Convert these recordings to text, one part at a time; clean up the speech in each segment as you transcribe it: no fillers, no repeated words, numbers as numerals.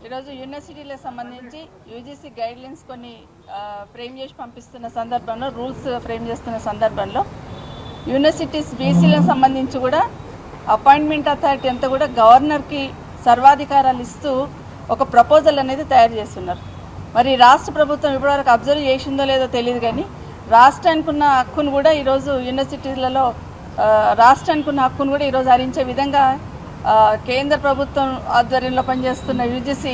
ఈరోజు యూనివర్సిటీలకు సంబంధించి యూజీసీ గైడ్లైన్స్ కొన్ని ఫ్రేమ్ చేసి పంపిస్తున్న సందర్భంలో, రూల్స్ ఫ్రేమ్ చేస్తున్న సందర్భంలో యూనివర్సిటీస్ బీసీలకు సంబంధించి కూడా అపాయింట్మెంట్ అథారిటీ అంతా కూడా గవర్నర్కి సర్వాధికారాలు ఇస్తూ ఒక ప్రపోజల్ అనేది తయారు చేస్తున్నారు. మరి రాష్ట్ర ప్రభుత్వం ఇప్పటివరకు అబ్జర్వ్ చేసిందో లేదో తెలియదు, కానీ రాష్ట్రానికి ఉన్న హక్కును కూడా ఈరోజు యూనివర్సిటీలలో రాష్ట్రానికి ఉన్న హక్కును కూడా ఈరోజు హరించే విధంగా కేంద్ర ప్రభుత్వం ఆధ్వర్యంలో పనిచేస్తున్న యూజీసీ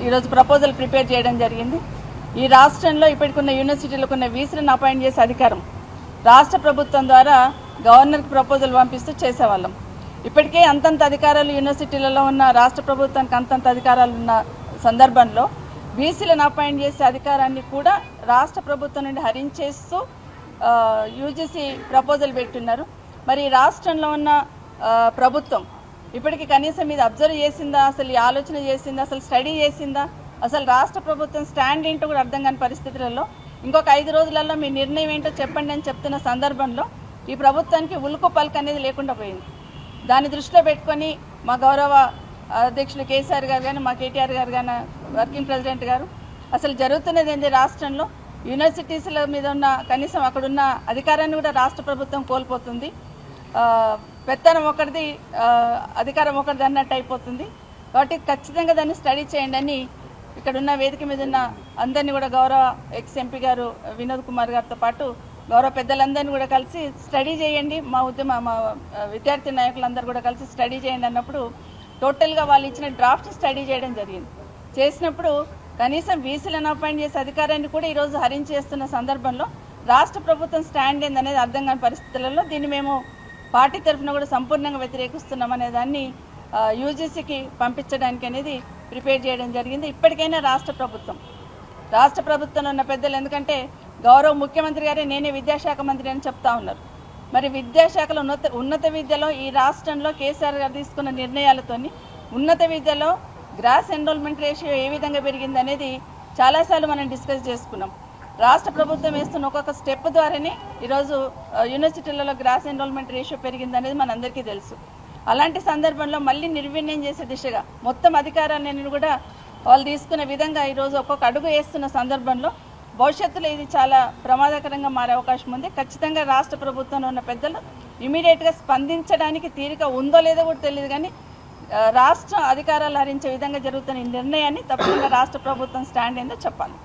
ఈరోజు ప్రపోజల్ ప్రిపేర్ చేయడం జరిగింది. ఈ రాష్ట్రంలో ఇప్పటికున్న యూనివర్సిటీలకు ఉన్న వీసీలను అపాయింట్ చేసే అధికారం రాష్ట్ర ప్రభుత్వం ద్వారా గవర్నర్కి ప్రపోజల్ పంపిస్తూ చేసేవాళ్ళం. ఇప్పటికే అంతంత అధికారాలు యూనివర్సిటీలలో ఉన్న రాష్ట్ర ప్రభుత్వానికి అంతంత అధికారాలు ఉన్న సందర్భంలో బీసీలను అపాయింట్ చేసే అధికారాన్ని కూడా రాష్ట్ర ప్రభుత్వం నుండి హరించేస్తూ యూజీసీ ప్రపోజల్ పెట్టున్నారు. మరి రాష్ట్రంలో ఉన్న ప్రభుత్వం ఇప్పటికీ కనీసం ఇది అబ్జర్వ్ చేసిందా, అసలు ఈ ఆలోచన చేసిందా, అసలు స్టడీ చేసిందా, అసలు రాష్ట్ర ప్రభుత్వం స్టాండ్ ఏంటో కూడా అర్థం కాని పరిస్థితులలో ఇంకొక 5 రోజులలో మీ నిర్ణయం ఏంటో చెప్పండి అని చెప్తున్న సందర్భంలో ఈ ప్రభుత్వానికి ఉలుకు పలుకు అనేది లేకుండా పోయింది. దాన్ని దృష్టిలో పెట్టుకొని మా గౌరవ అధ్యక్షులు కేసీఆర్ గారు కానీ, మా కేటీఆర్ గారు కానీ, వర్కింగ్ ప్రెసిడెంట్ గారు అసలు జరుగుతున్నది ఏంటి, రాష్ట్రంలో యూనివర్సిటీస్ల మీద ఉన్న కనీసం అక్కడున్న అధికారాన్ని కూడా రాష్ట్ర ప్రభుత్వం కోల్పోతుంది. పెత్తనం ఒకటిది, అధికారం ఒకటిది అన్నట్టు అయిపోతుంది. కాబట్టి ఖచ్చితంగా దాన్ని స్టడీ చేయండి అని ఇక్కడ ఉన్న వేదిక మీద ఉన్న అందరినీ కూడా గౌరవ ఎక్స్ ఎంపీ గారు వినోద్ కుమార్ గారితో పాటు గౌరవ పెద్దలందరినీ కూడా కలిసి స్టడీ చేయండి, మా విద్యార్థి నాయకులందరూ కూడా కలిసి స్టడీ చేయండి అన్నప్పుడు టోటల్గా వాళ్ళు ఇచ్చిన డ్రాఫ్ట్ స్టడీ చేయడం జరిగింది. చేసినప్పుడు కనీసం బీసీలను అపాయింట్ చేసే అధికారాన్ని కూడా ఈరోజు హరించేస్తున్న సందర్భంలో రాష్ట్ర ప్రభుత్వం స్టాండ్ ఏందనేది అర్థం కాని పరిస్థితులలో దీన్ని మేము పార్టీ తరఫున కూడా సంపూర్ణంగా వ్యతిరేకిస్తున్నాం అనే దాన్ని యూజీసీకి పంపించడానికి అనేది ప్రిపేర్ చేయడం జరిగింది. ఇప్పటికైనా రాష్ట్ర ప్రభుత్వంలో ఉన్న పెద్దలు, ఎందుకంటే గౌరవ ముఖ్యమంత్రి గారే నేనే విద్యాశాఖ మంత్రి అని చెప్తా ఉన్నారు. మరి విద్యాశాఖలో ఉన్నత విద్యలో ఈ రాష్ట్రంలో కేసీఆర్ గారు తీసుకున్న నిర్ణయాలతోని ఉన్నత విద్యలో గ్రాస్ ఎన్రోల్మెంట్ రేషియో ఏ విధంగా పెరిగింది అనేది చాలాసార్లు మనం డిస్కస్ చేసుకున్నాం. రాష్ట్ర ప్రభుత్వం వేస్తున్న ఒక్కొక్క స్టెప్ ద్వారానే ఈరోజు యూనివర్సిటీలలో గ్రాస్ ఎన్రోల్మెంట్ రేషియో పెరిగింది అనేది మనందరికీ తెలుసు. అలాంటి సందర్భంలో మళ్ళీ నిర్వీర్యం చేసే దిశగా మొత్తం అధికారాన్ని కూడా వాళ్ళు తీసుకున్న విధంగా ఈరోజు ఒక్కొక్క అడుగు వేస్తున్న సందర్భంలో భవిష్యత్తులో ఇది చాలా ప్రమాదకరంగా మారే అవకాశం ఉంది. ఖచ్చితంగా రాష్ట్ర ప్రభుత్వంలో ఉన్న పెద్దలు ఇమీడియట్గా స్పందించడానికి తీరిక ఉందో లేదో కూడా తెలియదు, కానీ రాష్ట్ర అధికారాలు హరించే విధంగా జరుగుతున్న ఈ నిర్ణయాన్ని తప్పకుండా రాష్ట్ర ప్రభుత్వం స్టాండ్ ఏందో చెప్పాలి.